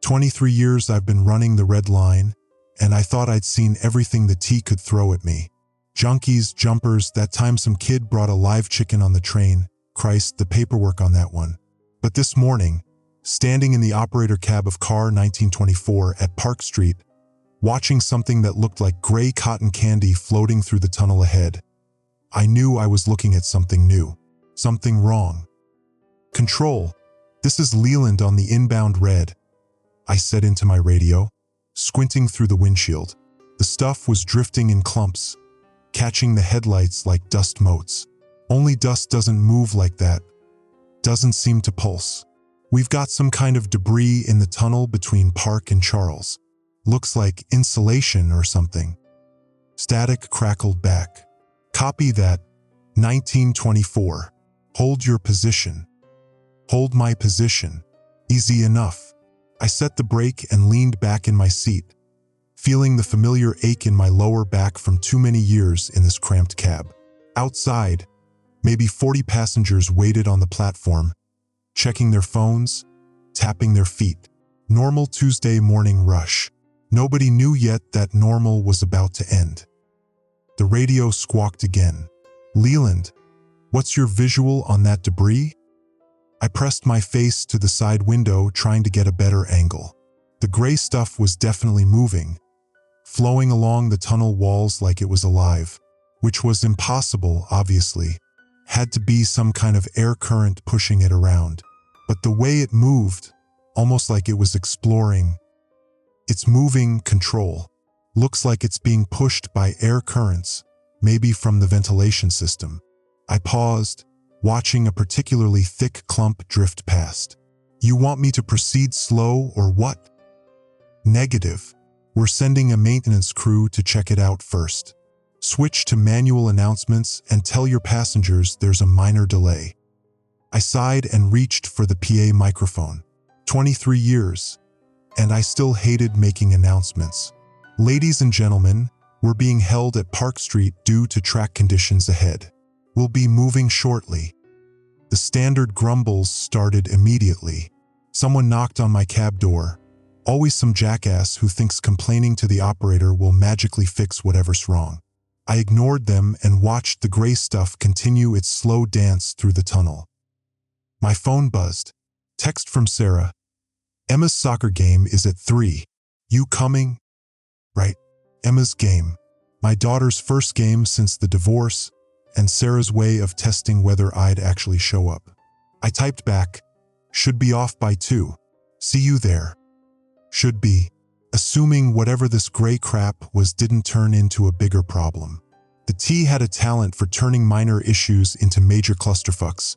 23 years I've been running the red line, and I thought I'd seen everything the T could throw at me. Junkies, jumpers, that time some kid brought a live chicken on the train. Christ, the paperwork on that one. But this morning, standing in the operator cab of car 1924 at Park Street, watching something that looked like gray cotton candy floating through the tunnel ahead, I knew I was looking at something new, something wrong. "Control, this is Leland on the inbound red," I said into my radio, squinting through the windshield. The stuff was drifting in clumps, catching the headlights like dust motes. Only dust doesn't move like that, doesn't seem to pulse. "We've got some kind of debris in the tunnel between Park and Charles. Looks like insulation or something." Static crackled back. "Copy that, 1924. Hold your position." "Hold my position. Easy enough." I set the brake and leaned back in my seat, feeling the familiar ache in my lower back from too many years in this cramped cab. Outside, maybe 40 passengers waited on the platform, checking their phones, tapping their feet. Normal Tuesday morning rush. Nobody knew yet that normal was about to end. The radio squawked again. "Leland, what's your visual on that debris?" I pressed my face to the side window, trying to get a better angle. The gray stuff was definitely moving, flowing along the tunnel walls like it was alive, which was impossible, obviously. Had to be some kind of air current pushing it around. But the way it moved, almost like it was exploring. "It's moving, Control. Looks like it's being pushed by air currents, maybe from the ventilation system." I paused, watching a particularly thick clump drift past. "You want me to proceed slow or what?" "Negative. We're sending a maintenance crew to check it out first. Switch to manual announcements and tell your passengers there's a minor delay." I sighed and reached for the PA microphone. 23 years, and I still hated making announcements. "Ladies and gentlemen, we're being held at Park Street due to track conditions ahead. We'll be moving shortly." The standard grumbles started immediately. Someone knocked on my cab door. Always some jackass who thinks complaining to the operator will magically fix whatever's wrong. I ignored them and watched the gray stuff continue its slow dance through the tunnel. My phone buzzed. Text from Sarah. "Emma's soccer game is at 3. You coming?" Right. Emma's game. My daughter's first game since the divorce, and Sarah's way of testing whether I'd actually show up. I typed back, "Should be off by 2. See you there." Should be. Assuming whatever this gray crap was didn't turn into a bigger problem. The T had a talent for turning minor issues into major clusterfucks,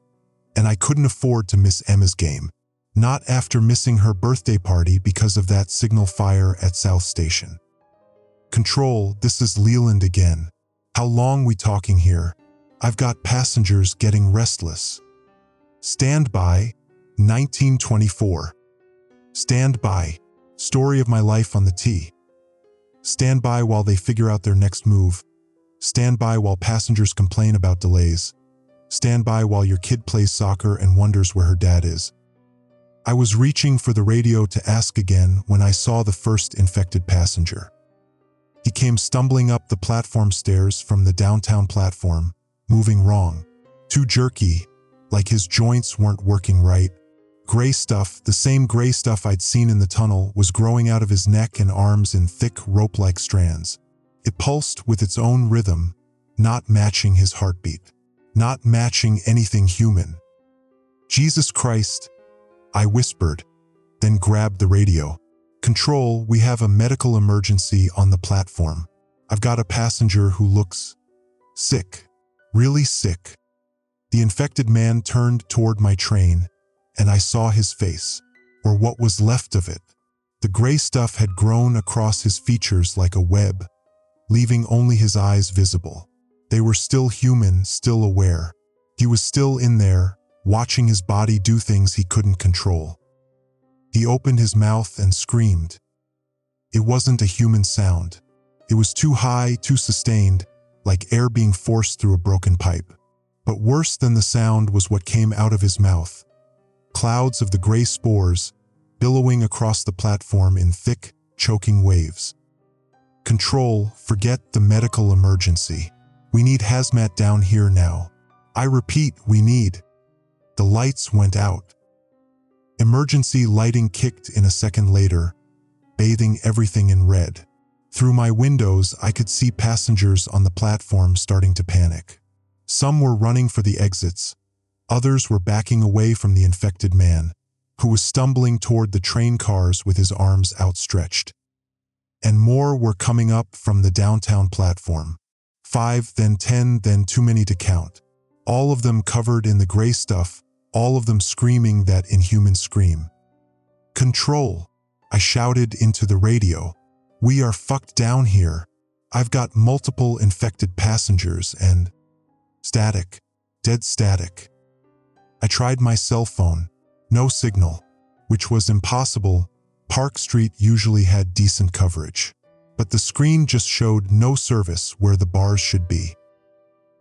and I couldn't afford to miss Emma's game. Not after missing her birthday party because of that signal fire at South Station. "Control, this is Leland again. How long we talking here? I've got passengers getting restless." "Stand by, 1924. Stand by. Story of my life on the T. Stand by while they figure out their next move. Stand by while passengers complain about delays. Stand by while your kid plays soccer and wonders where her dad is." I was reaching for the radio to ask again when I saw the first infected passenger. He came stumbling up the platform stairs from the downtown platform, moving wrong. Too jerky, like his joints weren't working right. Gray stuff, the same gray stuff I'd seen in the tunnel, was growing out of his neck and arms in thick, rope-like strands. It pulsed with its own rhythm, not matching his heartbeat, not matching anything human. "Jesus Christ," I whispered, then grabbed the radio. "Control, we have a medical emergency on the platform. I've got a passenger who looks sick, really sick." The infected man turned toward my train, and I saw his face, or what was left of it. The gray stuff had grown across his features like a web, leaving only his eyes visible. They were still human, still aware. He was still in there, watching his body do things he couldn't control. He opened his mouth and screamed. It wasn't a human sound. It was too high, too sustained, like air being forced through a broken pipe. But worse than the sound was what came out of his mouth. Clouds of the gray spores, billowing across the platform in thick, choking waves. Control, forget the medical emergency. We need hazmat down here now. I repeat, we need. The lights went out. Emergency lighting kicked in a second later, bathing everything in red. Through my windows, I could see passengers on the platform starting to panic. Some were running for the exits. Others were backing away from the infected man, who was stumbling toward the train cars with his arms outstretched. And more were coming up from the downtown platform. 5, then 10, then too many to count. All of them covered in the gray stuff, all of them screaming that inhuman scream. Control, I shouted into the radio. We are fucked down here. I've got multiple infected passengers and… Static. Dead static. I tried my cell phone. No signal. Which was impossible. Park Street usually had decent coverage. But the screen just showed no service where the bars should be.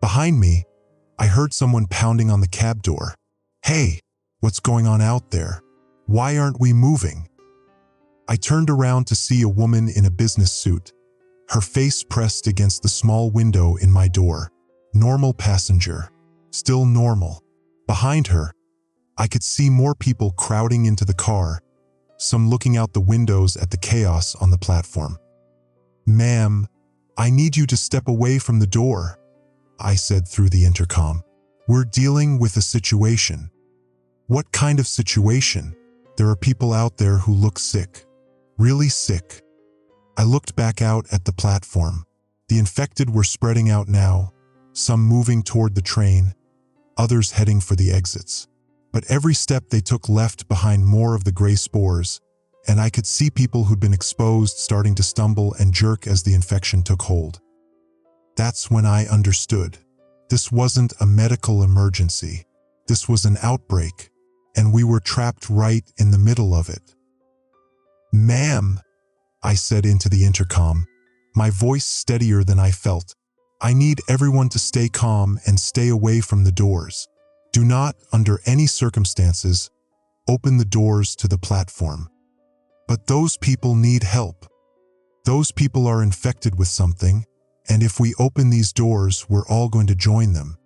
Behind me, I heard someone pounding on the cab door. Hey, what's going on out there? Why aren't we moving? I turned around to see a woman in a business suit, her face pressed against the small window in my door. Normal passenger. Still normal. Behind her, I could see more people crowding into the car, some looking out the windows at the chaos on the platform. Ma'am, I need you to step away from the door, I said through the intercom. We're dealing with a situation. What kind of situation? There are people out there who look sick. Really sick. I looked back out at the platform. The infected were spreading out now, some moving toward the train, others heading for the exits. But every step they took left behind more of the gray spores, and I could see people who'd been exposed starting to stumble and jerk as the infection took hold. That's when I understood. This wasn't a medical emergency. This was an outbreak, and we were trapped right in the middle of it. Ma'am, I said into the intercom, my voice steadier than I felt. I need everyone to stay calm and stay away from the doors. Do not, under any circumstances, open the doors to the platform. But those people need help. Those people are infected with something, and if we open these doors, we're all going to join them.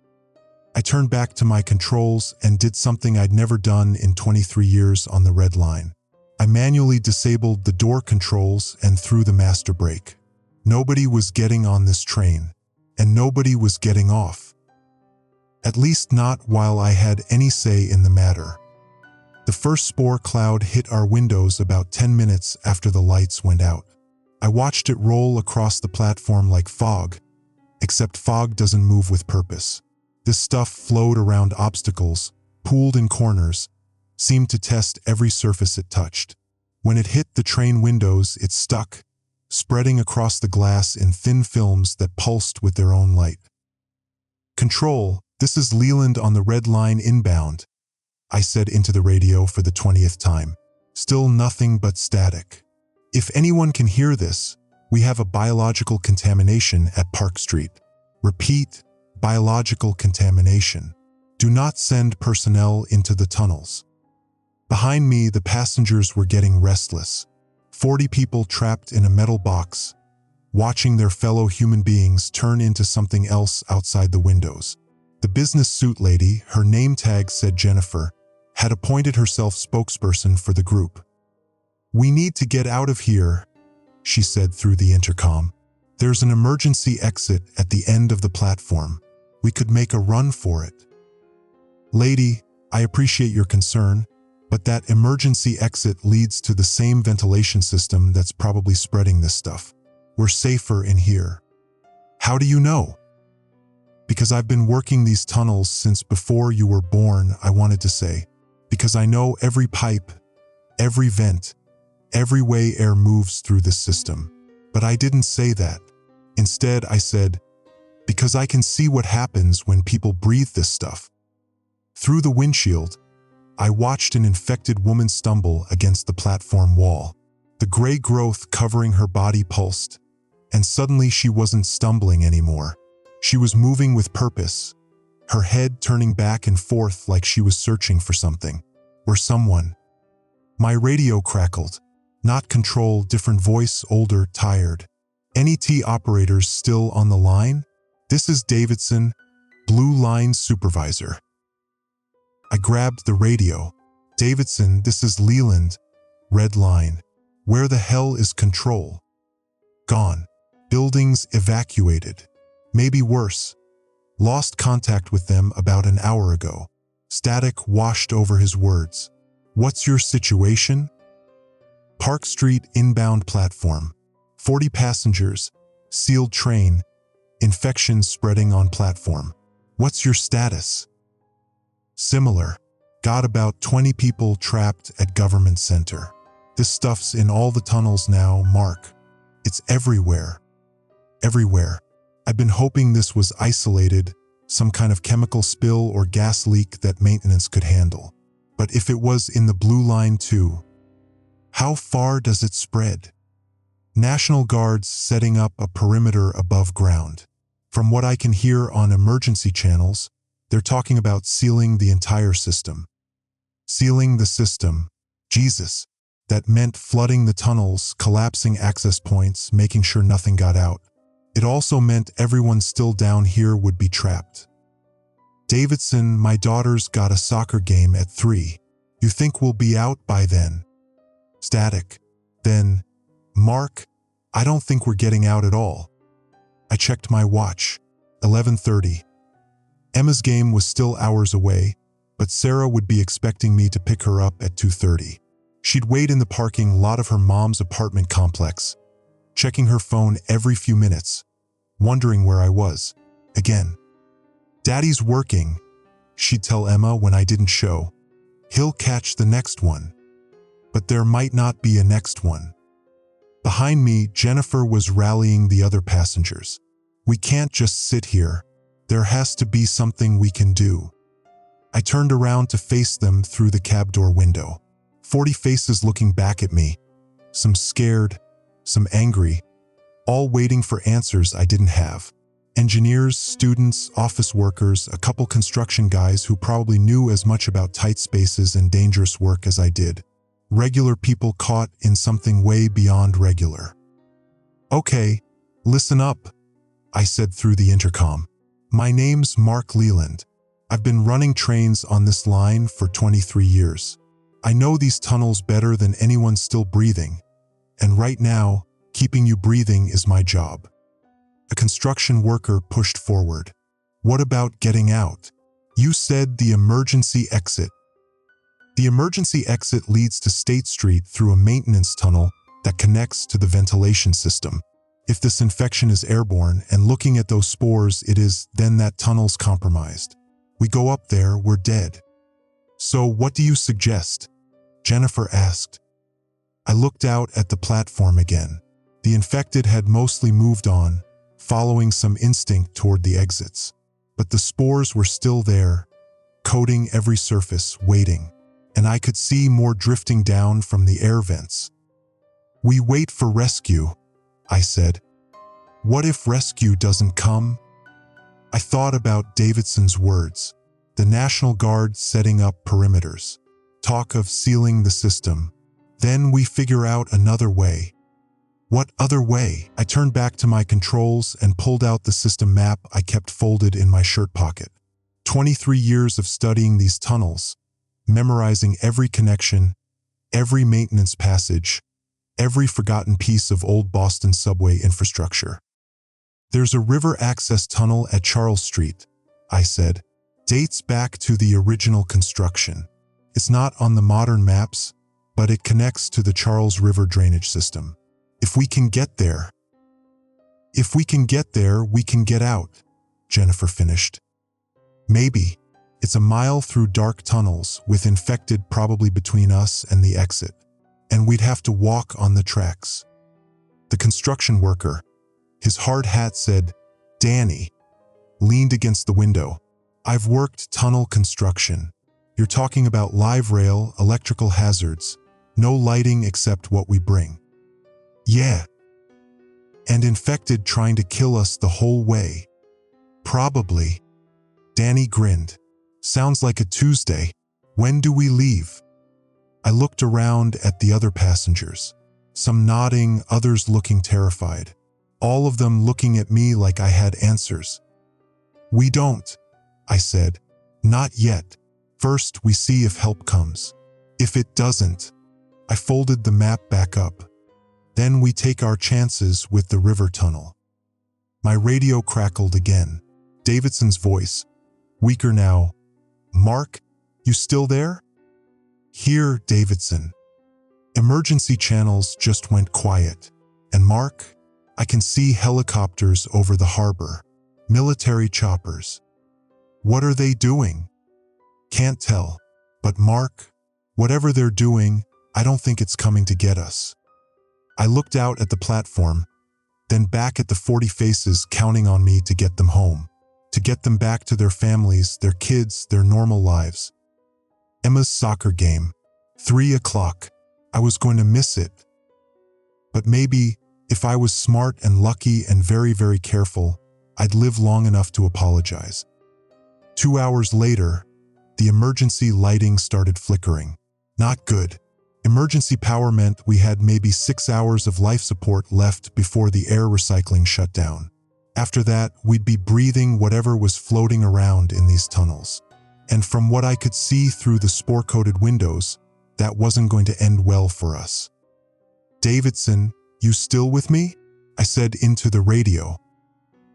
I turned back to my controls and did something I'd never done in 23 years on the red line. I manually disabled the door controls and threw the master brake. Nobody was getting on this train, and nobody was getting off. At least not while I had any say in the matter. The first spore cloud hit our windows about 10 minutes after the lights went out. I watched it roll across the platform like fog, except fog doesn't move with purpose. This stuff flowed around obstacles, pooled in corners, seemed to test every surface it touched. When it hit the train windows, it stuck, spreading across the glass in thin films that pulsed with their own light. Control, this is Leland on the red line inbound, I said into the radio for the 20th time. Still nothing but static. If anyone can hear this, we have a biological contamination at Park Street. Repeat, biological contamination. Do not send personnel into the tunnels. Behind me, the passengers were getting restless. 40 people trapped in a metal box, watching their fellow human beings turn into something else outside the windows. The business suit lady, her name tag said Jennifer, had appointed herself spokesperson for the group. We need to get out of here, she said through the intercom. There's an emergency exit at the end of the platform. We could make a run for it. Lady, I appreciate your concern, but that emergency exit leads to the same ventilation system that's probably spreading this stuff. We're safer in here. How do you know? Because I've been working these tunnels since before you were born, I wanted to say. Because I know every pipe, every vent, every way air moves through this system. But I didn't say that. Instead, I said, because I can see what happens when people breathe this stuff. Through the windshield, I watched an infected woman stumble against the platform wall. The gray growth covering her body pulsed, and suddenly she wasn't stumbling anymore. She was moving with purpose, her head turning back and forth like she was searching for something, or someone. My radio crackled. Not control, different voice, older, tired. Any T operators still on the line? This is Davidson, Blue Line Supervisor. I grabbed the radio. Davidson, this is Leland, Red Line. Where the hell is control? Gone. Buildings evacuated. Maybe worse. Lost contact with them about an hour ago. Static washed over his words. What's your situation? Park Street inbound platform. 40 passengers. Sealed train. Infection spreading on platform. What's your status? Similar. Got about 20 people trapped at government center. This stuff's in all the tunnels now, Mark. It's everywhere. Everywhere. I've been hoping this was isolated, some kind of chemical spill or gas leak that maintenance could handle. But if it was in the Blue Line too, how far does it spread? National Guards setting up a perimeter above ground. From what I can hear on emergency channels, they're talking about sealing the entire system. Sealing the system. Jesus. That meant flooding the tunnels, collapsing access points, making sure nothing got out. It also meant everyone still down here would be trapped. Davidson, my daughter's got a soccer game at 3. You think we'll be out by then? Static. Then, Mark, I don't think we're getting out at all. I checked my watch. 11:30. Emma's game was still hours away, but Sarah would be expecting me to pick her up at 2:30. She'd wait in the parking lot of her mom's apartment complex, checking her phone every few minutes, wondering where I was. Again. Daddy's working, she'd tell Emma when I didn't show. He'll catch the next one. But there might not be a next one. Behind me, Jennifer was rallying the other passengers. We can't just sit here. There has to be something we can do. I turned around to face them through the cab door window. 40 faces looking back at me. Some scared, some angry, all waiting for answers I didn't have. Engineers, students, office workers, a couple construction guys who probably knew as much about tight spaces and dangerous work as I did. Regular people caught in something way beyond regular. Okay, listen up, I said through the intercom. My name's Mark Leland. I've been running trains on this line for 23 years. I know these tunnels better than anyone still breathing, and right now, keeping you breathing is my job. A construction worker pushed forward. What about getting out? You said the emergency exit. The emergency exit leads to State Street through a maintenance tunnel that connects to the ventilation system. If this infection is airborne and looking at those spores it is, then that tunnel's compromised. We go up there, we're dead. So what do you suggest? Jennifer asked. I looked out at the platform again. The infected had mostly moved on, following some instinct toward the exits. But the spores were still there, coating every surface, waiting. And I could see more drifting down from the air vents. We wait for rescue, I said. What if rescue doesn't come? I thought about Davidson's words. The National Guard setting up perimeters. Talk of sealing the system. Then we figure out another way. What other way? I turned back to my controls and pulled out the system map I kept folded in my shirt pocket. 23 years of studying these tunnels, memorizing every connection, every maintenance passage, every forgotten piece of old Boston subway infrastructure. There's a river access tunnel at Charles Street, I said. Dates back to the original construction. It's not on the modern maps, but it connects to the Charles River drainage system. If we can get there, we can get out, Jennifer finished. Maybe. It's a mile through dark tunnels with infected probably between us and the exit, and we'd have to walk on the tracks. The construction worker, his hard hat said, Danny, leaned against the window. I've worked tunnel construction. You're talking about live rail, electrical hazards, no lighting except what we bring. Yeah. And infected trying to kill us the whole way. Probably. Danny grinned. Sounds like a Tuesday. When do we leave? I looked around at the other passengers, some nodding, others looking terrified, all of them looking at me like I had answers. "We don't," I said. "Not yet. First, we see if help comes. If it doesn't," I folded the map back up. "Then we take our chances with the river tunnel." My radio crackled again. Davidson's voice, weaker now. "Mark, you still there?" "Here, Davidson." Emergency channels just went quiet. "And Mark, I can see helicopters over the harbor. Military choppers." "What are they doing?" "Can't tell. But Mark, whatever they're doing, I don't think it's coming to get us." I looked out at the platform, then back at the 40 faces counting on me to get them home, to get them back to their families, their kids, their normal lives. Emma's soccer game, 3 o'clock. I was going to miss it. But maybe, if I was smart and lucky and very, very careful, I'd live long enough to apologize. 2 hours later, the emergency lighting started flickering. Not good. Emergency power meant we had maybe 6 hours of life support left before the air recycling shut down. After that, we'd be breathing whatever was floating around in these tunnels. And from what I could see through the spore-coated windows, that wasn't going to end well for us. "Davidson, you still with me?" I said into the radio.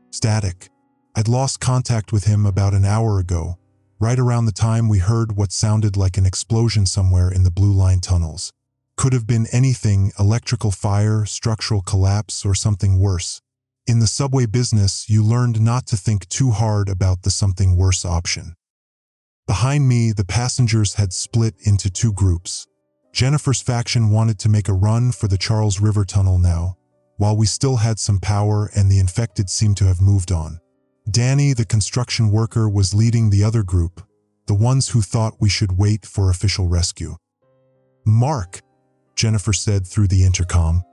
Static. I'd lost contact with him about an hour ago, right around the time we heard what sounded like an explosion somewhere in the Blue Line tunnels. Could have been anything: electrical fire, structural collapse, or something worse. In the subway business, you learned not to think too hard about the something worse option. Behind me, the passengers had split into 2 groups. Jennifer's faction wanted to make a run for the Charles River Tunnel now, while we still had some power and the infected seemed to have moved on. Danny, the construction worker, was leading the other group, the ones who thought we should wait for official rescue. "Mark," Jennifer said through the intercom,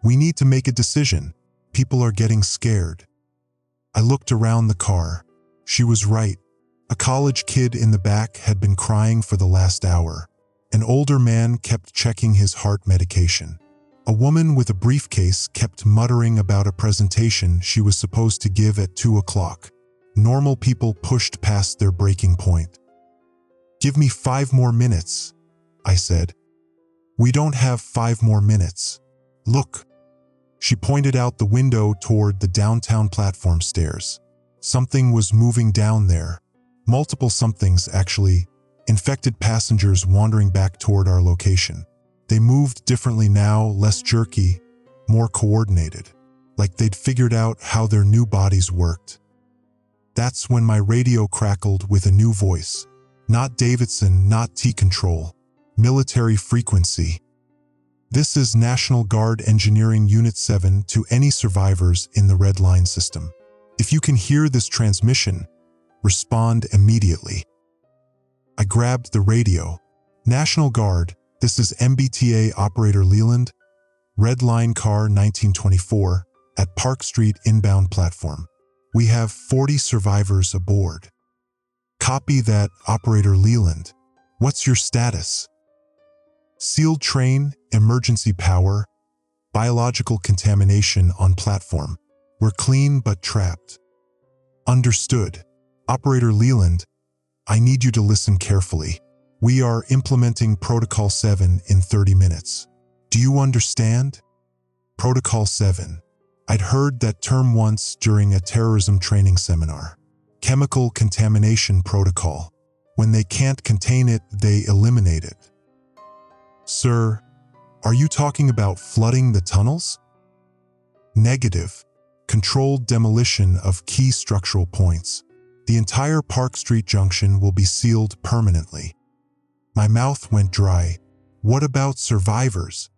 "we need to make a decision. People are getting scared." I looked around the car. She was right. A college kid in the back had been crying for the last hour. An older man kept checking his heart medication. A woman with a briefcase kept muttering about a presentation she was supposed to give at 2 o'clock. Normal people pushed past their breaking point. "Give me 5 more minutes," I said. "We don't have 5 more minutes. Look." She pointed out the window toward the downtown platform stairs. Something was moving down there. Multiple somethings, actually. Infected passengers wandering back toward our location. They moved differently now, less jerky, more coordinated, like they'd figured out how their new bodies worked. That's when my radio crackled with a new voice. Not Davidson, not T-Control. Military frequency. "This is National Guard Engineering Unit 7 to any survivors in the Red Line system. If you can hear this transmission, respond immediately." I grabbed the radio. "National Guard, this is MBTA Operator Leland, Red Line Car 1924, at Park Street inbound platform. We have 40 survivors aboard." "Copy that, Operator Leland. What's your status?" "Sealed train, emergency power, biological contamination on platform. We're clean but trapped." "Understood. Operator Leland, I need you to listen carefully. We are implementing Protocol 7 in 30 minutes. Do you understand?" Protocol 7. I'd heard that term once during a terrorism training seminar. Chemical contamination protocol. When they can't contain it, they eliminate it. "Sir, are you talking about flooding the tunnels?" "Negative. Controlled demolition of key structural points. The entire Park Street junction will be sealed permanently." My mouth went dry. "What about survivors?"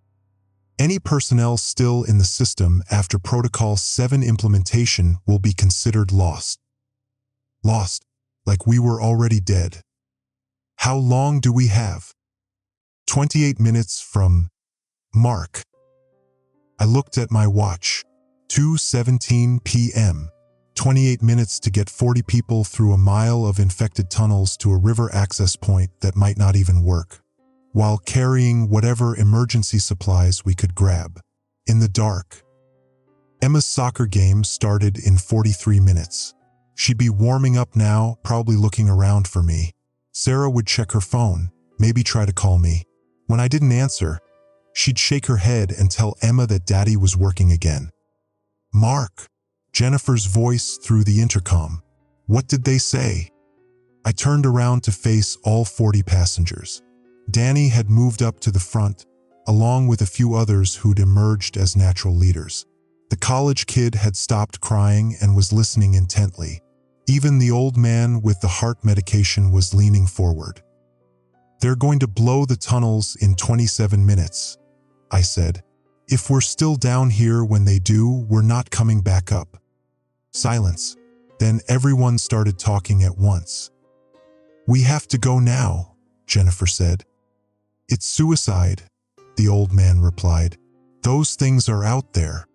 "Any personnel still in the system after Protocol 7 implementation will be considered lost." "Lost? Like we were already dead?" "How long do we have?" 28 minutes from Mark. I looked at my watch. 2:17 p.m. 28 minutes to get 40 people through a mile of infected tunnels to a river access point that might not even work. while carrying whatever emergency supplies we could grab. In the dark, Emma's soccer game started in 43 minutes. She'd be warming up now, probably looking around for me. Sarah would check her phone, maybe try to call me. When I didn't answer, she'd shake her head and tell Emma that Daddy was working again. "Mark," Jennifer's voice through the intercom. "What did they say?" I turned around to face all 40 passengers. Danny had moved up to the front, along with a few others who'd emerged as natural leaders. The college kid had stopped crying and was listening intently. Even the old man with the heart medication was leaning forward. "They're going to blow the tunnels in 27 minutes, I said. "If we're still down here when they do, we're not coming back up." Silence. Then everyone started talking at once. "We have to go now," Jennifer said. "It's suicide," the old man replied. "Those things are out there."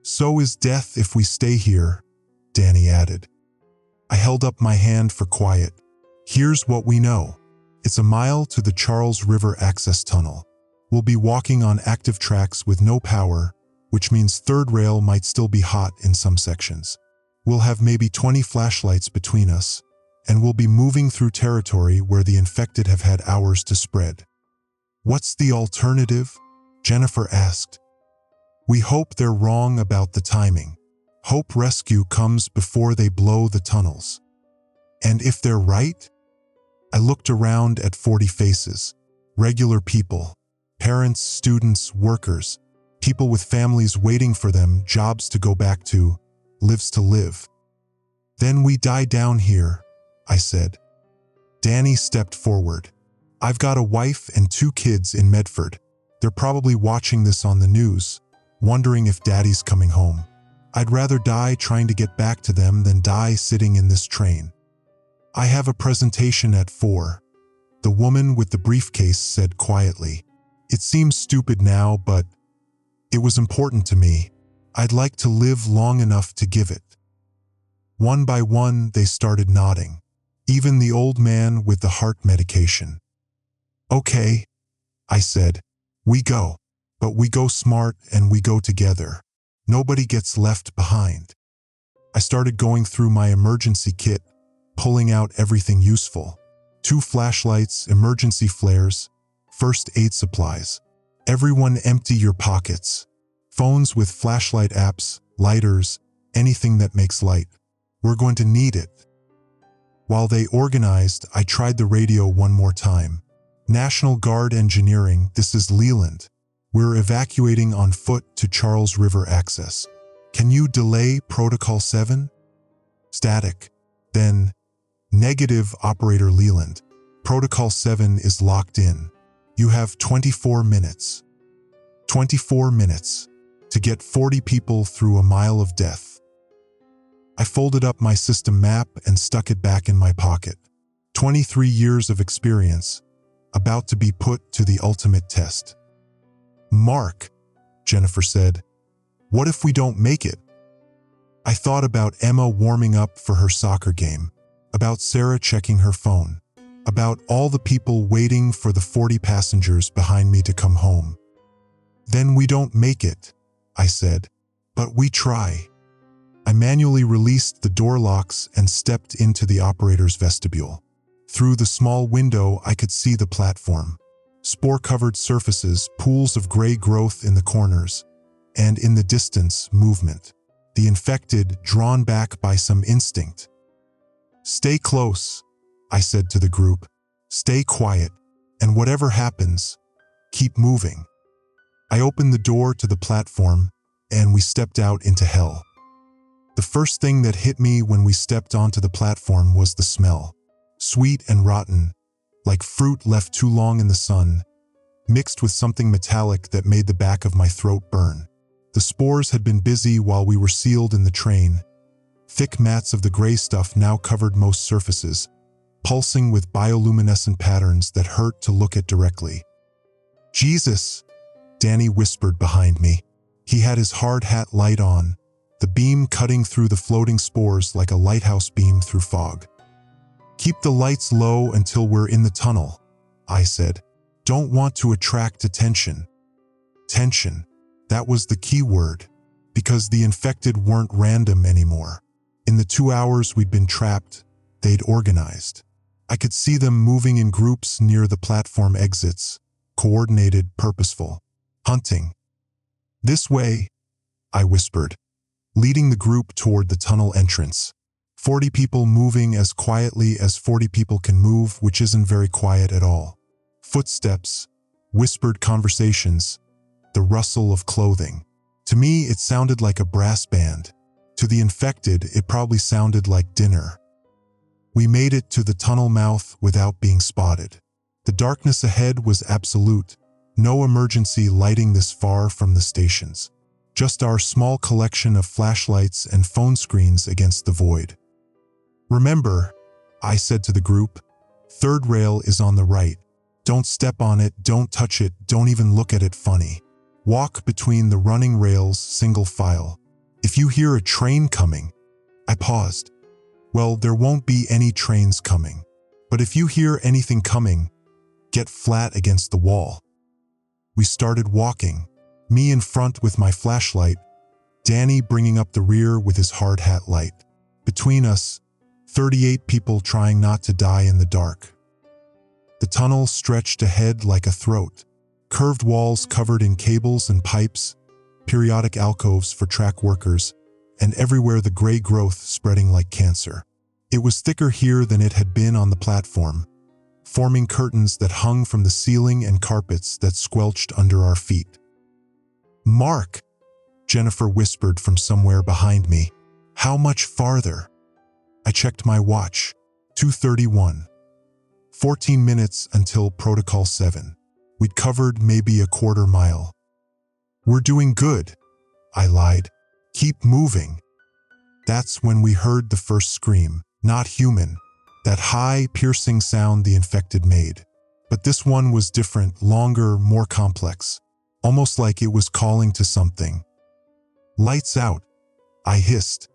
"So is death if we stay here," Danny added. I held up my hand for quiet. "Here's what we know. It's a mile to the Charles River Access Tunnel. We'll be walking on active tracks with no power, which means third rail might still be hot in some sections. We'll have maybe 20 flashlights between us, and we'll be moving through territory where the infected have had hours to spread." "What's the alternative?" Jennifer asked. "We hope they're wrong about the timing. Hope rescue comes before they blow the tunnels." "And if they're right?" I looked around at 40 faces, regular people, parents, students, workers, people with families waiting for them, jobs to go back to, lives to live. "Then we die down here," I said. Danny stepped forward. "I've got a wife and 2 kids in Medford. They're probably watching this on the news, wondering if Daddy's coming home. I'd rather die trying to get back to them than die sitting in this train." "I have a presentation at 4, the woman with the briefcase said quietly. "It seems stupid now, but it was important to me. I'd like to live long enough to give it." One by one, they started nodding, even the old man with the heart medication. "Okay," I said, "we go. But we go smart and we go together. Nobody gets left behind." I started going through my emergency kit, pulling out everything useful. 2 flashlights, emergency flares, first aid supplies. "Everyone empty your pockets. Phones with flashlight apps, lighters, anything that makes light. We're going to need it." While they organized, I tried the radio one more time. "National Guard Engineering, this is Leland. We're evacuating on foot to Charles River Access. Can you delay Protocol 7? Static. Then, negative, Operator Leland. Protocol 7 is locked in. You have 24 minutes. 24 minutes to get 40 people through a mile of death." I folded up my system map and stuck it back in my pocket. 23 years of experience, about to be put to the ultimate test. "Mark," Jennifer said, "what if we don't make it?" I thought about Emma warming up for her soccer game, about Sarah checking her phone, about all the people waiting for the 40 passengers behind me to come home. "Then we don't make it," I said, "but we try." I manually released the door locks and stepped into the operator's vestibule. Through the small window, I could see the platform. Spore-covered surfaces, pools of gray growth in the corners, and in the distance, movement. The infected, drawn back by some instinct. "Stay close," I said to the group. "Stay quiet, and whatever happens, keep moving." I opened the door to the platform, and we stepped out into hell. The first thing that hit me when we stepped onto the platform was the smell. Sweet and rotten, like fruit left too long in the sun, mixed with something metallic that made the back of my throat burn. The spores had been busy while we were sealed in the train. Thick mats of the gray stuff now covered most surfaces, pulsing with bioluminescent patterns that hurt to look at directly. "Jesus," Danny whispered behind me. He had his hard hat light on, the beam cutting through the floating spores like a lighthouse beam through fog. "Keep the lights low until we're in the tunnel," I said. Don't want to attract attention. Tension. That was the key word, because the infected weren't random anymore. In the 2 hours we'd been trapped, they'd organized. I could see them moving in groups near the platform exits, coordinated, purposeful. Hunting. This way, I whispered, leading the group toward the tunnel entrance. 40 people moving as quietly as 40 people can move, which isn't very quiet at all. Footsteps, whispered conversations, the rustle of clothing. To me, it sounded like a brass band. To the infected, it probably sounded like dinner. We made it to the tunnel mouth without being spotted. The darkness ahead was absolute, no emergency lighting this far from the stations. Just our small collection of flashlights and phone screens against the void. Remember, I said to the group, third rail is on the right. Don't step on it, don't touch it, don't even look at it funny. Walk between the running rails single file. If you hear a train coming, I paused. Well, there won't be any trains coming. But if you hear anything coming, get flat against the wall. We started walking, me in front with my flashlight, Danny bringing up the rear with his hard hat light. Between us, 38 people trying not to die in the dark. The tunnel stretched ahead like a throat, curved walls covered in cables and pipes, periodic alcoves for track workers, and everywhere the gray growth spreading like cancer. It was thicker here than it had been on the platform, forming curtains that hung from the ceiling and carpets that squelched under our feet. "Mark," Jennifer whispered from somewhere behind me. "How much farther?" I checked my watch. 2:31. 14 minutes until Protocol 7. We'd covered maybe a quarter mile. "We're doing good," I lied. "Keep moving." That's when we heard the first scream. Not human. That high, piercing sound the infected made. But this one was different, longer, more complex. Almost like it was calling to something. "Lights out," I hissed.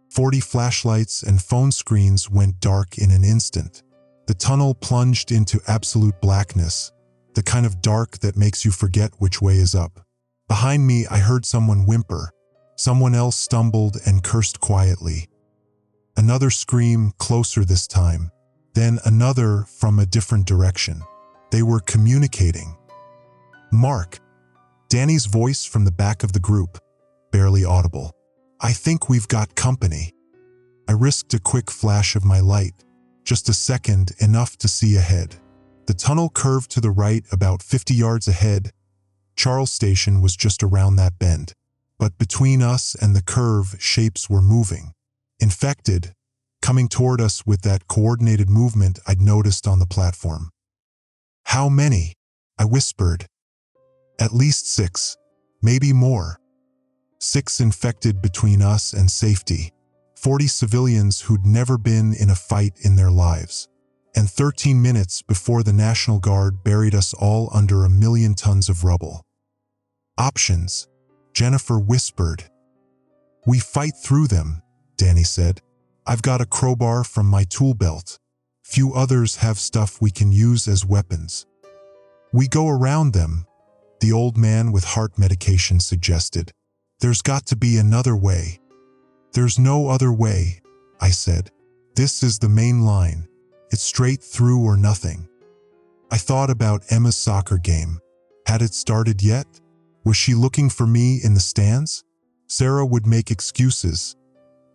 40 flashlights and phone screens went dark in an instant. The tunnel plunged into absolute blackness, the kind of dark that makes you forget which way is up. Behind me, I heard someone whimper. Someone else stumbled and cursed quietly. Another scream, closer this time. Then another from a different direction. They were communicating. "Mark," Danny's voice from the back of the group, barely audible. "I think we've got company." I risked a quick flash of my light. Just a second, enough to see ahead. The tunnel curved to the right about 50 yards ahead. Charles Station was just around that bend. But between us and the curve, shapes were moving. Infected, coming toward us with that coordinated movement I'd noticed on the platform. "How many?" I whispered. "At least 6, maybe more." 6 infected between us and safety. 40 civilians who'd never been in a fight in their lives. And 13 minutes before the National Guard buried us all under 1,000,000 tons of rubble. "Options," Jennifer whispered. "We fight through them," Danny said. "I've got a crowbar from my tool belt. Few others have stuff we can use as weapons." "We go around them," the old man with heart medication suggested. "There's got to be another way." "There's no other way," I said. "This is the main line. It's straight through or nothing." I thought about Emma's soccer game. Had it started yet? Was she looking for me in the stands? Sarah would make excuses.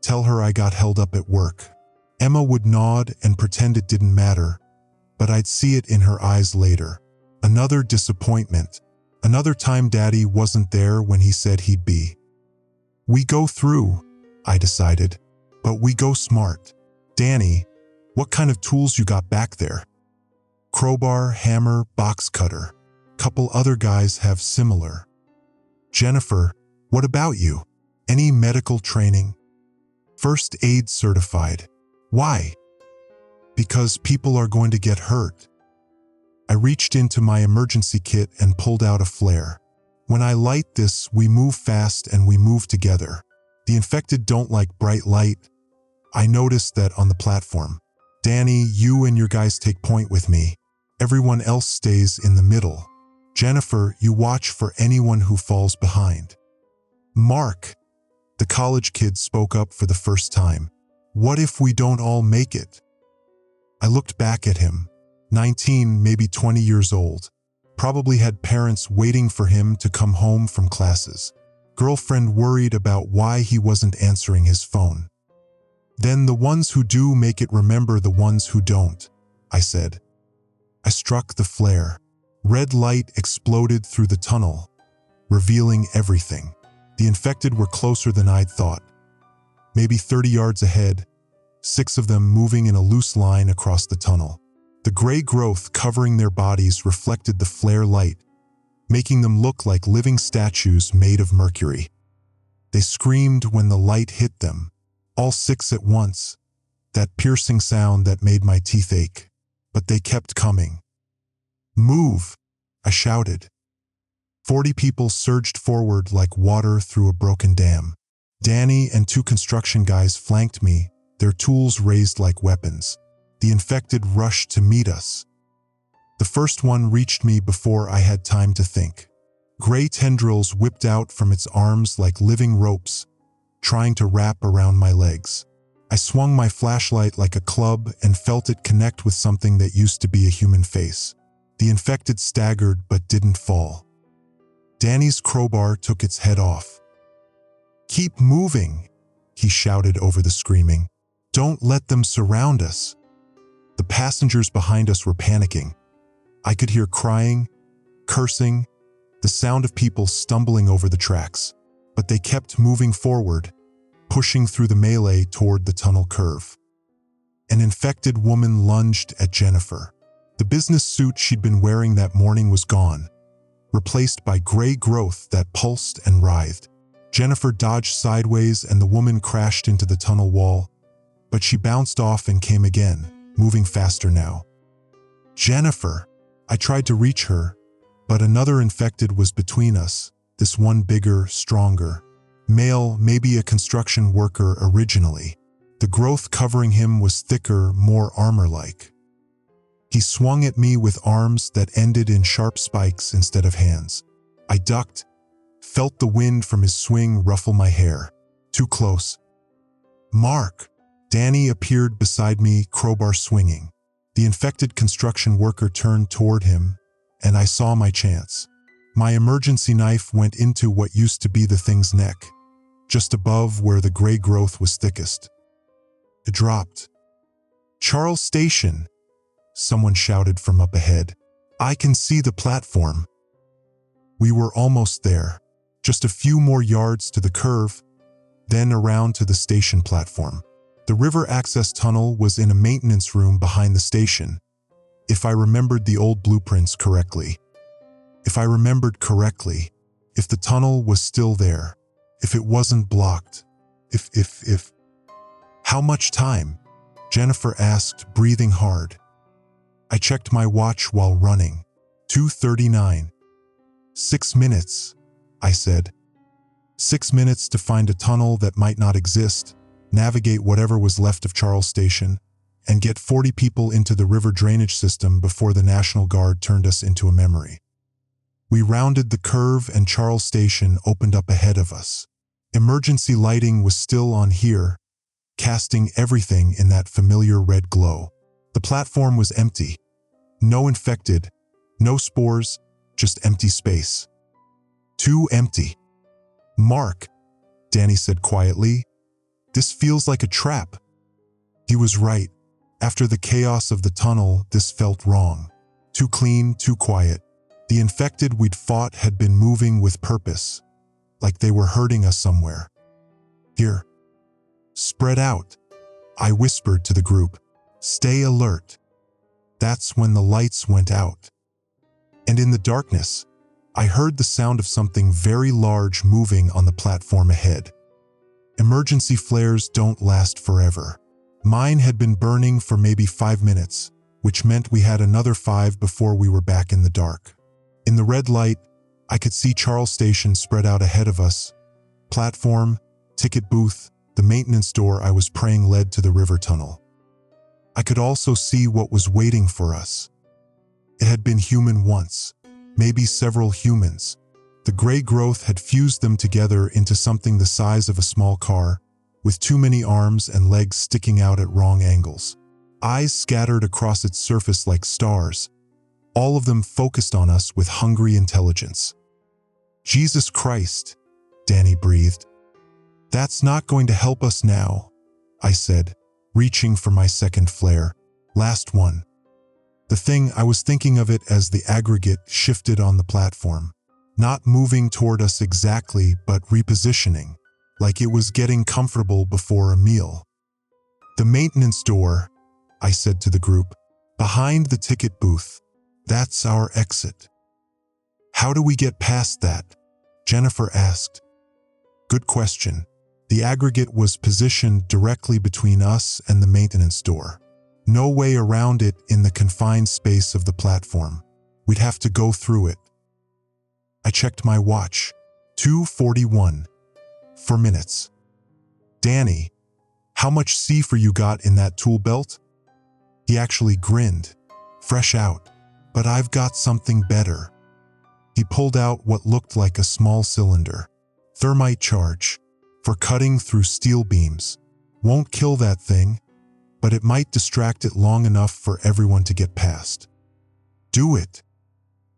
Tell her I got held up at work. Emma would nod and pretend it didn't matter, but I'd see it in her eyes later. Another disappointment. Another time Daddy wasn't there when he said he'd be. "We go through," I decided, "but we go smart." "Danny, what kind of tools you got back there?" "Crowbar, hammer, box cutter. Couple other guys have similar." "Jennifer, what about you? Any medical training?" "First aid certified." "Why?" "Because people are going to get hurt." I reached into my emergency kit and pulled out a flare. "When I light this, we move fast and we move together. The infected don't like bright light." I noticed that on the platform. "Danny, you and your guys take point with me. Everyone else stays in the middle. Jennifer, you watch for anyone who falls behind. Mark, the college kid, spoke up for the first time. What if we don't all make it? I looked back at him. 19, maybe 20 years old. Probably had parents waiting for him to come home from classes. Girlfriend worried about why he wasn't answering his phone. Then the ones who do make it remember the ones who don't, I said. I struck the flare. Red light exploded through the tunnel, revealing everything. The infected were closer than I'd thought. Maybe 30 yards ahead, 6 of them moving in a loose line across the tunnel. The gray growth covering their bodies reflected the flare light, making them look like living statues made of mercury. They screamed when the light hit them, all 6 at once, that piercing sound that made my teeth ache. But they kept coming. Move, I shouted. 40 people surged forward like water through a broken dam. Danny and 2 construction guys flanked me, their tools raised like weapons. The infected rushed to meet us. The first one reached me before I had time to think. Gray tendrils whipped out from its arms like living ropes, trying to wrap around my legs. I swung my flashlight like a club and felt it connect with something that used to be a human face. The infected staggered but didn't fall. Danny's crowbar took its head off. Keep moving, he shouted over the screaming. Don't let them surround us. The passengers behind us were panicking. I could hear crying, cursing, the sound of people stumbling over the tracks. But they kept moving forward, pushing through the melee toward the tunnel curve. An infected woman lunged at Jennifer. The business suit she'd been wearing that morning was gone, replaced by gray growth that pulsed and writhed. Jennifer dodged sideways and the woman crashed into the tunnel wall, but she bounced off and came again, moving faster now. Jennifer! I tried to reach her, but another infected was between us, this one bigger, stronger. Male, maybe a construction worker originally. The growth covering him was thicker, more armor-like. He swung at me with arms that ended in sharp spikes instead of hands. I ducked, felt the wind from his swing ruffle my hair. Too close. Mark! Danny appeared beside me, crowbar swinging. The infected construction worker turned toward him, and I saw my chance. My emergency knife went into what used to be the thing's neck, just above where the gray growth was thickest. It dropped. Charles Station! Someone shouted from up ahead. I can see the platform. We were almost there. Just a few more yards to the curve, then around to the station platform. The river access tunnel was in a maintenance room behind the station, if I remembered the old blueprints correctly. If I remembered correctly, if the tunnel was still there, if it wasn't blocked, if. How much time? Jennifer asked, breathing hard. I checked my watch while running. 2:39. 6 minutes, I said. 6 minutes to find a tunnel that might not exist, navigate whatever was left of Charles Station, and get 40 people into the river drainage system before the National Guard turned us into a memory. We rounded the curve and Charles Station opened up ahead of us. Emergency lighting was still on here, casting everything in that familiar red glow. The platform was empty. No infected, no spores, just empty space. Too empty. Mark, Danny said quietly, this feels like a trap. He was right. After the chaos of the tunnel, this felt wrong. Too clean, too quiet. The infected we'd fought had been moving with purpose, like they were hurting us somewhere. Here. Spread out, I whispered to the group. Stay alert. That's when the lights went out. And in the darkness, I heard the sound of something very large moving on the platform ahead. Emergency flares don't last forever. Mine had been burning for maybe 5 minutes, which meant we had another 5 before we were back in the dark. In the red light, I could see Charles Station spread out ahead of us. Platform, ticket booth, the maintenance door I was praying led to the river tunnel. I could also see what was waiting for us. It had been human once, maybe several humans. The gray growth had fused them together into something the size of a small car, with too many arms and legs sticking out at wrong angles. Eyes scattered across its surface like stars, all of them focused on us with hungry intelligence. "Jesus Christ," Danny breathed. "That's not going to help us now," I said, reaching for my second flare. "Last one." I was thinking of it as the aggregate shifted on the platform, not moving toward us exactly, but repositioning, like it was getting comfortable before a meal. "The maintenance door," I said to the group, "behind the ticket booth. That's our exit." "How do we get past that?" Jennifer asked. "Good question." The aggregate was positioned directly between us and the maintenance door. No way around it in the confined space of the platform. We'd have to go through it. I checked my watch. 2:41. 4 minutes. "Danny, how much C for you got in that tool belt?" He actually grinned. "Fresh out. But I've got something better." He pulled out what looked like a small cylinder. "Thermite charge. For cutting through steel beams. Won't kill that thing, but it might distract it long enough for everyone to get past." "Do it."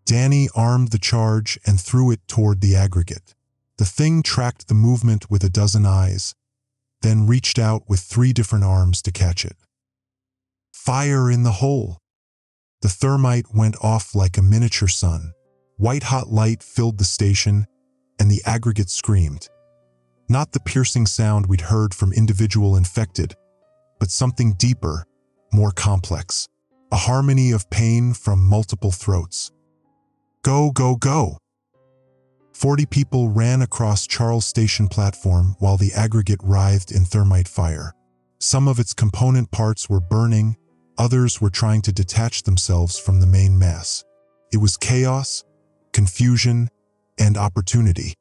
Danny armed the charge and threw it toward the aggregate. The thing tracked the movement with a dozen eyes, then reached out with 3 different arms to catch it. "Fire in the hole." The thermite went off like a miniature sun. White-hot light filled the station, and the aggregate screamed. Not the piercing sound we'd heard from individual infected, but something deeper, more complex. A harmony of pain from multiple throats. "Go, go, go!" 40 people ran across Charles Station platform while the aggregate writhed in thermite fire. Some of its component parts were burning, others were trying to detach themselves from the main mass. It was chaos, confusion, and opportunity.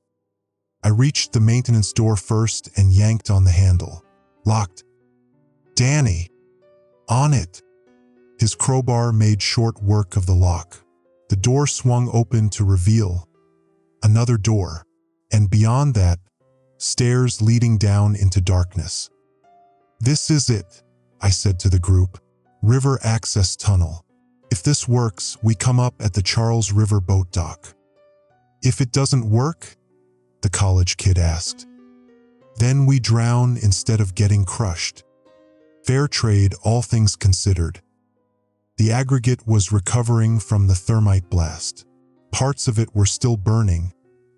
I reached the maintenance door first and yanked on the handle. Locked. "Danny!" "On it!" His crowbar made short work of the lock. The door swung open to reveal another door, and beyond that, stairs leading down into darkness. "This is it," I said to the group. "River access tunnel. If this works, we come up at the Charles River boat dock." "If it doesn't work?" the college kid asked. "Then we drown instead of getting crushed." Fair trade, all things considered. The aggregate was recovering from the thermite blast. Parts of it were still burning,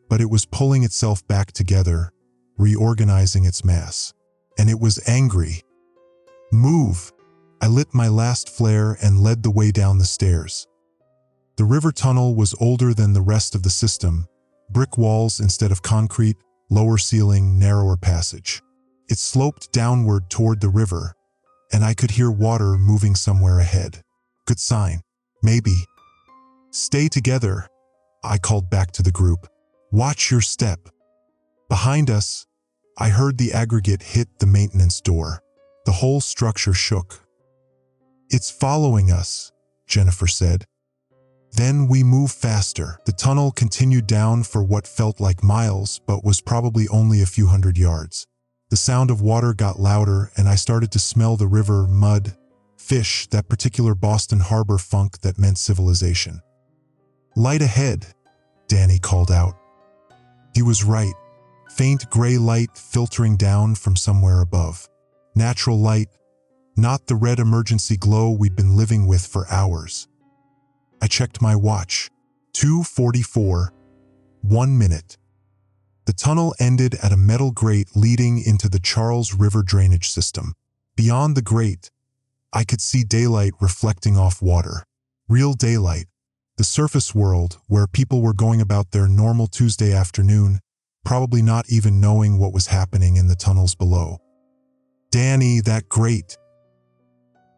but it was pulling itself back together, reorganizing its mass. And it was angry. "Move!" I lit my last flare and led the way down the stairs. The river tunnel was older than the rest of the system. Brick walls instead of concrete, lower ceiling, narrower passage. It sloped downward toward the river, and I could hear water moving somewhere ahead. Good sign. Maybe. "Stay together," I called back to the group. "Watch your step." Behind us, I heard the aggregate hit the maintenance door. The whole structure shook. "It's following us," Jennifer said. Then we moved faster. The tunnel continued down for what felt like miles, but was probably only a few hundred yards. The sound of water got louder, and I started to smell the river, mud, fish, that particular Boston Harbor funk that meant civilization. "Light ahead," Danny called out. He was right. Faint gray light filtering down from somewhere above. Natural light, not the red emergency glow we'd been living with for hours. I checked my watch. 2:44. 1 minute. The tunnel ended at a metal grate leading into the Charles River drainage system. Beyond the grate, I could see daylight reflecting off water. Real daylight. The surface world, where people were going about their normal Tuesday afternoon, probably not even knowing what was happening in the tunnels below. "Danny, that grate."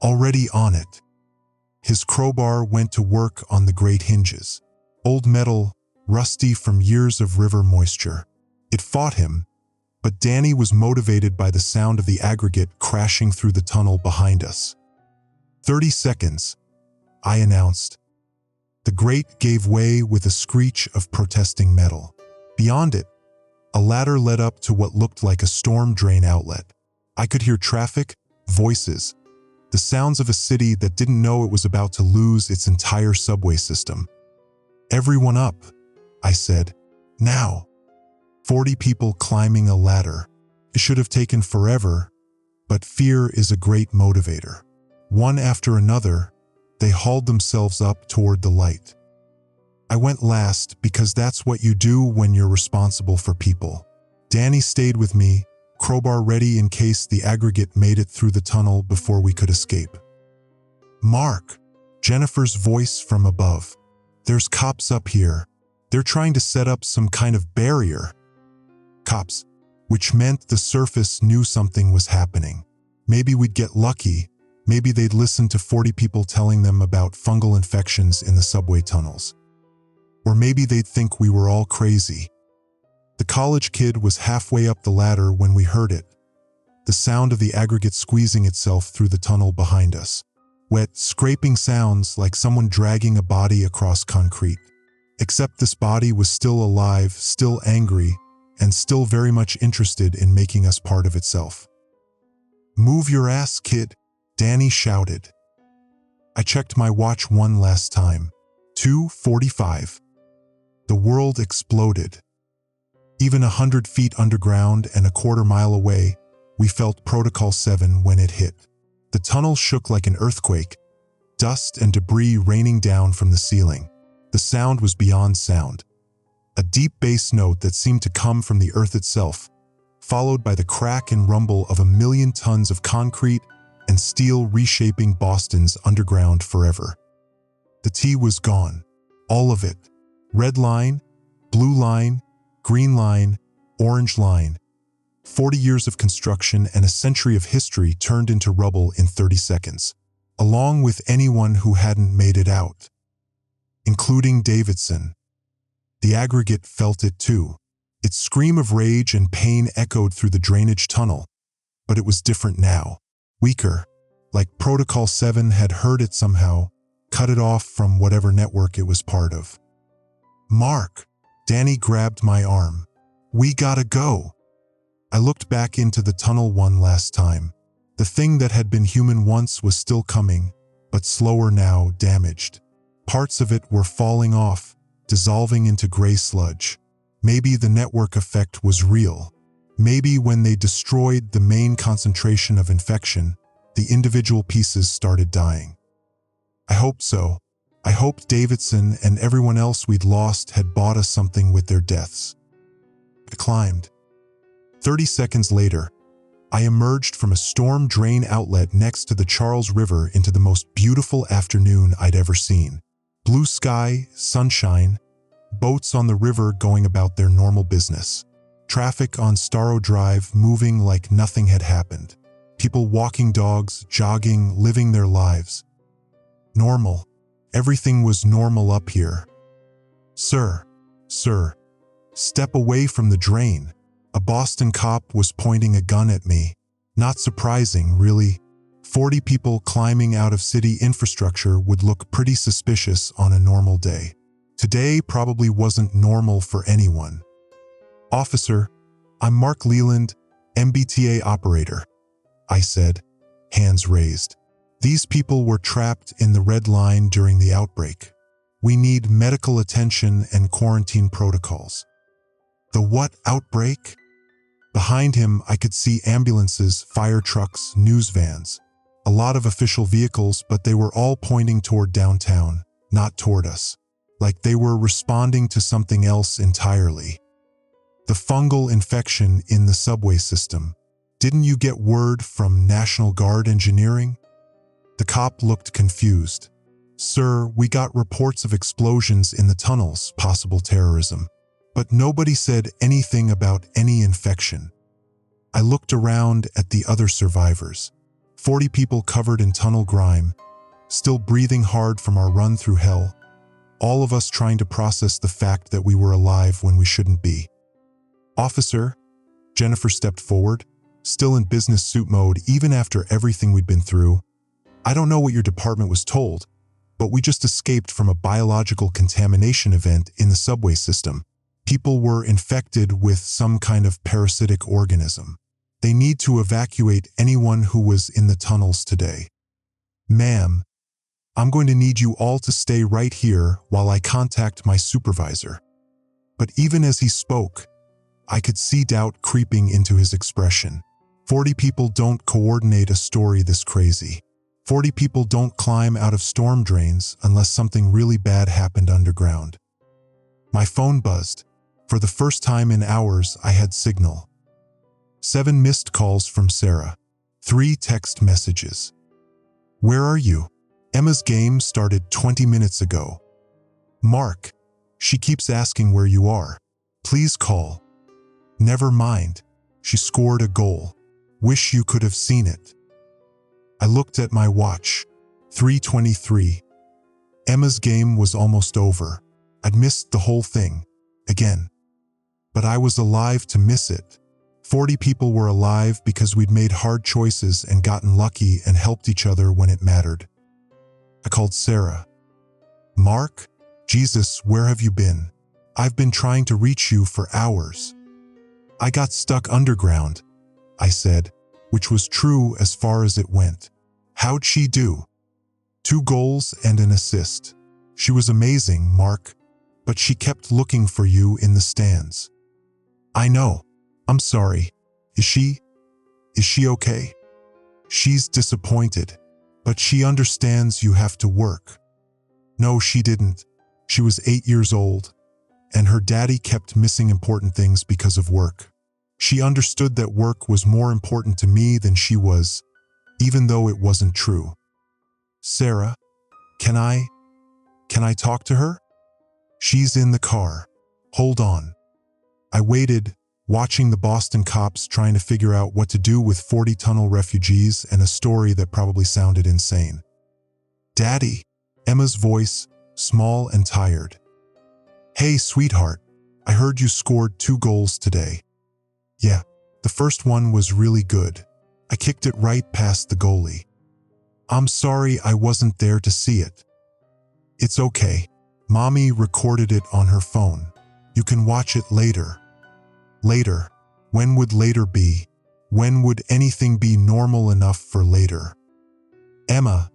Already on it. His crowbar went to work on the grate hinges. Old metal, rusty from years of river moisture. It fought him, but Danny was motivated by the sound of the aggregate crashing through the tunnel behind us. 30 seconds, I announced. The grate gave way with a screech of protesting metal. Beyond it, a ladder led up to what looked like a storm drain outlet. I could hear traffic, voices, the sounds of a city that didn't know it was about to lose its entire subway system. "Everyone up," I said. "Now." 40 people climbing a ladder. It should have taken forever, but fear is a great motivator. One after another, they hauled themselves up toward the light. I went last because that's what you do when you're responsible for people. Danny stayed with me, crowbar ready in case the aggregate made it through the tunnel before we could escape. "Mark," Jennifer's voice from above. "There's cops up here. They're trying to set up some kind of barrier." Cops, which meant the surface knew something was happening. Maybe we'd get lucky. Maybe they'd listen to 40 people telling them about fungal infections in the subway tunnels. Or maybe they'd think we were all crazy. The college kid was halfway up the ladder when we heard it, the sound of the aggregate squeezing itself through the tunnel behind us. Wet, scraping sounds like someone dragging a body across concrete. Except this body was still alive, still angry, and still very much interested in making us part of itself. "Move your ass, kid," Danny shouted. I checked my watch one last time. 2:45. The world exploded. Even 100 feet underground and a quarter-mile away, we felt Protocol 7 when it hit. The tunnel shook like an earthquake, dust and debris raining down from the ceiling. The sound was beyond sound. A deep bass note that seemed to come from the earth itself, followed by the crack and rumble of 1,000,000 tons of concrete and steel reshaping Boston's underground forever. The T was gone. All of it. Red line, blue line, green line, orange line. 40 years of construction and a century of history turned into rubble in 30 seconds, along with anyone who hadn't made it out, including Davidson. The aggregate felt it too. Its scream of rage and pain echoed through the drainage tunnel, but it was different now. Weaker, like Protocol 7 had heard it somehow, cut it off from whatever network it was part of. "Mark," Danny grabbed my arm. "We gotta go." I looked back into the tunnel one last time. The thing that had been human once was still coming, but slower now, damaged. Parts of it were falling off, dissolving into gray sludge. Maybe the network effect was real. Maybe when they destroyed the main concentration of infection, the individual pieces started dying. I hoped so. I hoped Davidson and everyone else we'd lost had bought us something with their deaths. I climbed. 30 seconds later, I emerged from a storm drain outlet next to the Charles River into the most beautiful afternoon I'd ever seen. Blue sky, sunshine, boats on the river going about their normal business. Traffic on Starrow Drive moving like nothing had happened. People walking dogs, jogging, living their lives. Normal. Everything was normal up here. Sir, step away from the drain." A Boston cop was pointing a gun at me. Not surprising, really. 40 people climbing out of city infrastructure would look pretty suspicious on a normal day. Today probably wasn't normal for anyone. "Officer, I'm Mark Leland, MBTA operator," I said, hands raised. "These people were trapped in the red line during the outbreak. We need medical attention and quarantine protocols." "The what outbreak?" Behind him, I could see ambulances, fire trucks, news vans. A lot of official vehicles, but they were all pointing toward downtown, not toward us. Like they were responding to something else entirely. "The fungal infection in the subway system. Didn't you get word from National Guard Engineering?" The cop looked confused. "Sir, we got reports of explosions in the tunnels, possible terrorism. But nobody said anything about any infection." I looked around at the other survivors. 40 people covered in tunnel grime, still breathing hard from our run through hell. All of us trying to process the fact that we were alive when we shouldn't be. "Officer," Jennifer stepped forward, still in business suit mode even after everything we'd been through. "I don't know what your department was told, but we just escaped from a biological contamination event in the subway system. People were infected with some kind of parasitic organism. They need to evacuate anyone who was in the tunnels today. Ma'am, I'm going to need you all to stay right here while I contact my supervisor. But even as he spoke, I could see doubt creeping into his expression. 40 people don't coordinate a story this crazy. 40 people don't climb out of storm drains unless something really bad happened underground. My phone buzzed. For the first time in hours, I had signal. 7 missed calls from Sarah. 3 text messages. Where are you? Emma's game started 20 minutes ago. Mark, she keeps asking where you are. Please call. Never mind. She scored a goal. Wish you could have seen it. I looked at my watch. 3:23. Emma's game was almost over. I'd missed the whole thing. Again. But I was alive to miss it. 40 people were alive because we'd made hard choices and gotten lucky and helped each other when it mattered. I called Sarah. Mark? Jesus, where have you been? I've been trying to reach you for hours. I got stuck underground, I said, which was true as far as it went. How'd she do? 2 goals and an assist. She was amazing, Mark, but she kept looking for you in the stands. I know. I'm sorry. Is she okay? She's disappointed, but she understands you have to work. No, she didn't. She was 8 years old, and her daddy kept missing important things because of work. She understood that work was more important to me than she was, even though it wasn't true. Sarah, can I talk to her? She's in the car. Hold on. I waited, watching the Boston cops trying to figure out what to do with 40 tunnel refugees and a story that probably sounded insane. Daddy, Emma's voice, small and tired. Hey, sweetheart, I heard you scored 2 goals today. Yeah, the first one was really good. I kicked it right past the goalie. I'm sorry I wasn't there to see it. It's okay. Mommy recorded it on her phone. You can watch it later. Later. When would later be? When would anything be normal enough for later? Emma,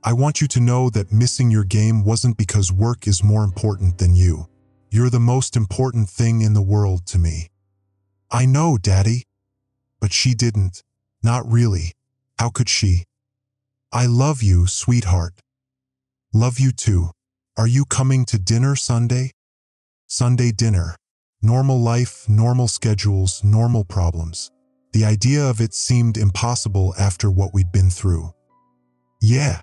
I want you to know that missing your game wasn't because work is more important than you. You're the most important thing in the world to me. I know, Daddy. But she didn't. Not really. How could she? I love you, sweetheart. Love you too. Are you coming to dinner Sunday? Sunday dinner. Normal life, normal schedules, normal problems. The idea of it seemed impossible after what we'd been through. Yeah,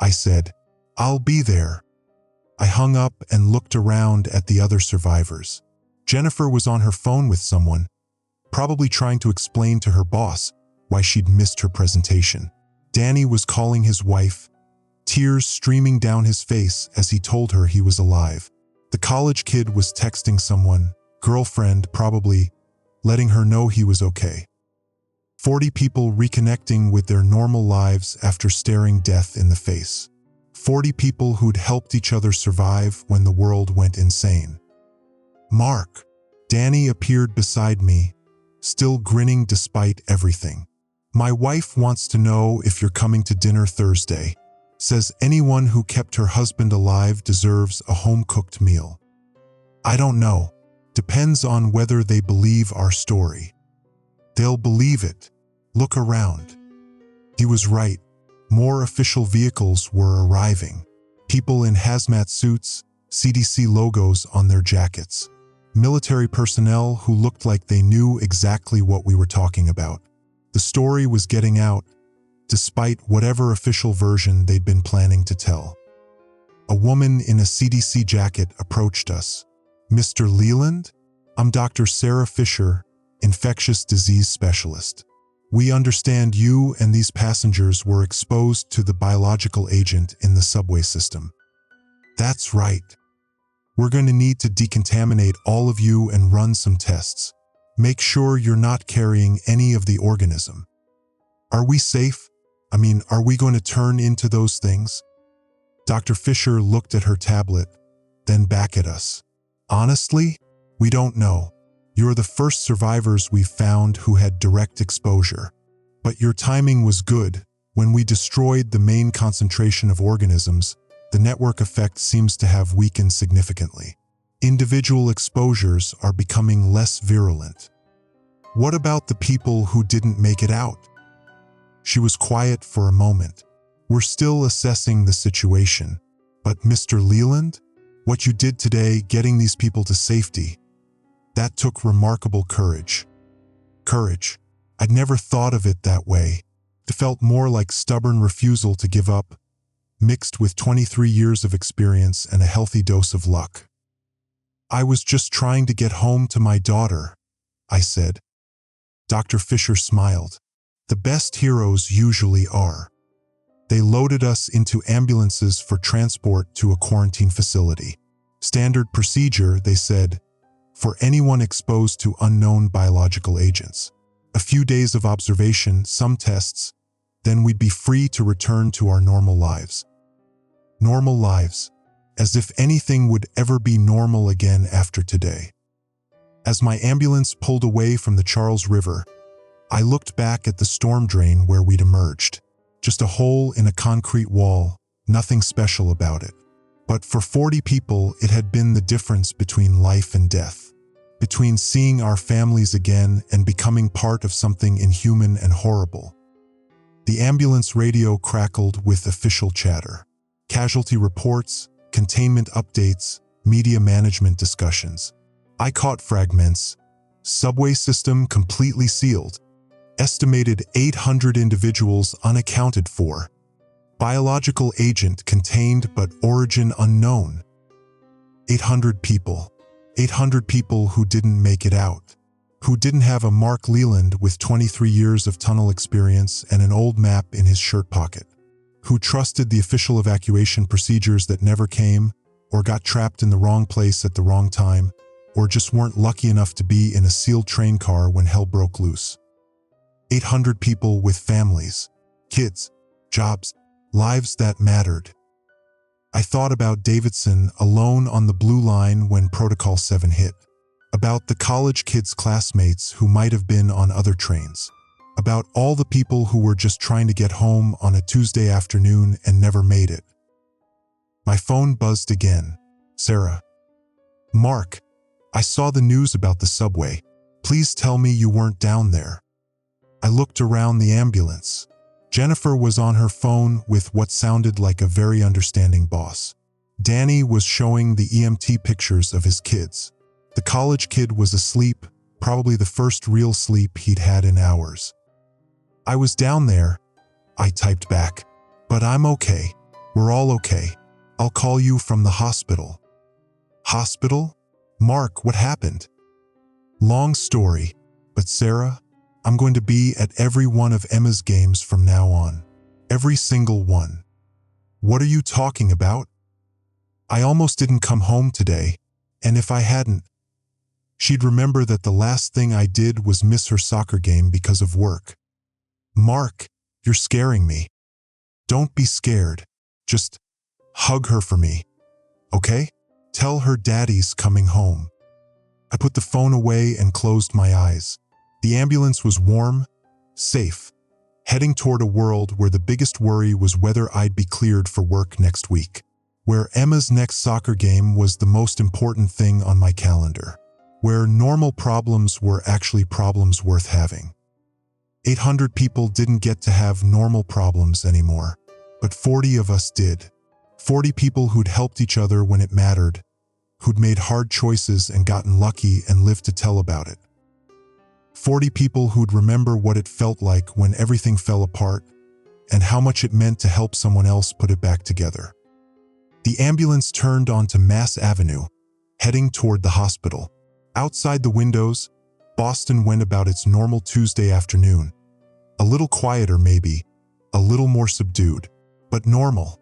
I said. I'll be there. I hung up and looked around at the other survivors. Jennifer was on her phone with someone, probably trying to explain to her boss why she'd missed her presentation. Danny was calling his wife, tears streaming down his face as he told her he was alive. The college kid was texting someone, girlfriend probably, letting her know he was okay. 40 people reconnecting with their normal lives after staring death in the face. 40 people who'd helped each other survive when the world went insane. Mark. Danny appeared beside me, still grinning despite everything. My wife wants to know if you're coming to dinner Thursday. Says anyone who kept her husband alive deserves a home-cooked meal. I don't know. Depends on whether they believe our story. They'll believe it. Look around. He was right. More official vehicles were arriving. People in hazmat suits, CDC logos on their jackets. Military personnel who looked like they knew exactly what we were talking about. The story was getting out, despite whatever official version they'd been planning to tell. A woman in a CDC jacket approached us. Mr. Leland? I'm Dr. Sarah Fisher, infectious disease specialist. We understand you and these passengers were exposed to the biological agent in the subway system. That's right. We're going to need to decontaminate all of you and run some tests. Make sure you're not carrying any of the organism. Are we safe? Are we going to turn into those things? Dr. Fisher looked at her tablet, then back at us. Honestly, we don't know. You're the first survivors we've found who had direct exposure. But your timing was good. When we destroyed the main concentration of organisms, the network effect seems to have weakened significantly. Individual exposures are becoming less virulent. What about the people who didn't make it out? She was quiet for a moment. We're still assessing the situation. But Mr. Leland, what you did today, getting these people to safety, that took remarkable courage. Courage. I'd never thought of it that way. It felt more like stubborn refusal to give up, mixed with 23 years of experience and a healthy dose of luck. I was just trying to get home to my daughter, I said. Dr. Fisher smiled. The best heroes usually are. They loaded us into ambulances for transport to a quarantine facility. Standard procedure, they said, for anyone exposed to unknown biological agents. A few days of observation, some tests, then we'd be free to return to our normal lives. Normal lives, as if anything would ever be normal again after today. As my ambulance pulled away from the Charles River, I looked back at the storm drain where we'd emerged. Just a hole in a concrete wall, nothing special about it. But for 40 people, it had been the difference between life and death. Between seeing our families again and becoming part of something inhuman and horrible. The ambulance radio crackled with official chatter. Casualty reports, containment updates, media management discussions. I caught fragments. Subway system completely sealed. Estimated 800 individuals unaccounted for. Biological agent contained but origin unknown. 800 people. 800 people who didn't make it out. Who didn't have a Mark Leland with 23 years of tunnel experience and an old map in his shirt pocket. Who trusted the official evacuation procedures that never came, or got trapped in the wrong place at the wrong time, or just weren't lucky enough to be in a sealed train car when hell broke loose. 800 people with families, kids, jobs, lives that mattered. I thought about Davidson alone on the blue line when Protocol 7 hit. About the college kids' classmates who might have been on other trains. About all the people who were just trying to get home on a Tuesday afternoon and never made it. My phone buzzed again. Sarah. Mark, I saw the news about the subway. Please tell me you weren't down there. I looked around the ambulance. Jennifer was on her phone with what sounded like a very understanding boss. Danny was showing the EMT pictures of his kids. The college kid was asleep, probably the first real sleep he'd had in hours. I was down there, I typed back. But I'm okay. We're all okay. I'll call you from the hospital. Hospital? Mark, what happened? Long story, but Sarah, I'm going to be at every one of Emma's games from now on. Every single one. What are you talking about? I almost didn't come home today, and if I hadn't, she'd remember that the last thing I did was miss her soccer game because of work. Mark, you're scaring me. Don't be scared. Just hug her for me, okay? Tell her daddy's coming home. I put the phone away and closed my eyes. The ambulance was warm, safe, heading toward a world where the biggest worry was whether I'd be cleared for work next week. Where Emma's next soccer game was the most important thing on my calendar. Where normal problems were actually problems worth having. 800 people didn't get to have normal problems anymore, but 40 of us did. 40 people who'd helped each other when it mattered, who'd made hard choices and gotten lucky and lived to tell about it. 40 people who'd remember what it felt like when everything fell apart and how much it meant to help someone else put it back together. The ambulance turned onto Mass Avenue, heading toward the hospital. Outside the windows, Boston went about its normal Tuesday afternoon. A little quieter maybe, a little more subdued, but normal.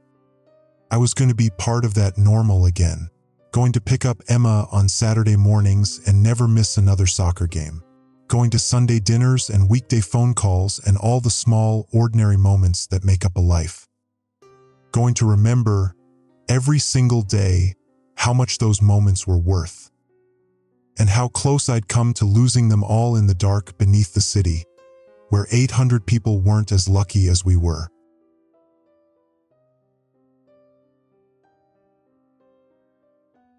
I was going to be part of that normal again, going to pick up Emma on Saturday mornings and never miss another soccer game. Going to Sunday dinners and weekday phone calls and all the small, ordinary moments that make up a life. Going to remember every single day, how much those moments were worth, and how close I'd come to losing them all in the dark beneath the city, where 800 people weren't as lucky as we were.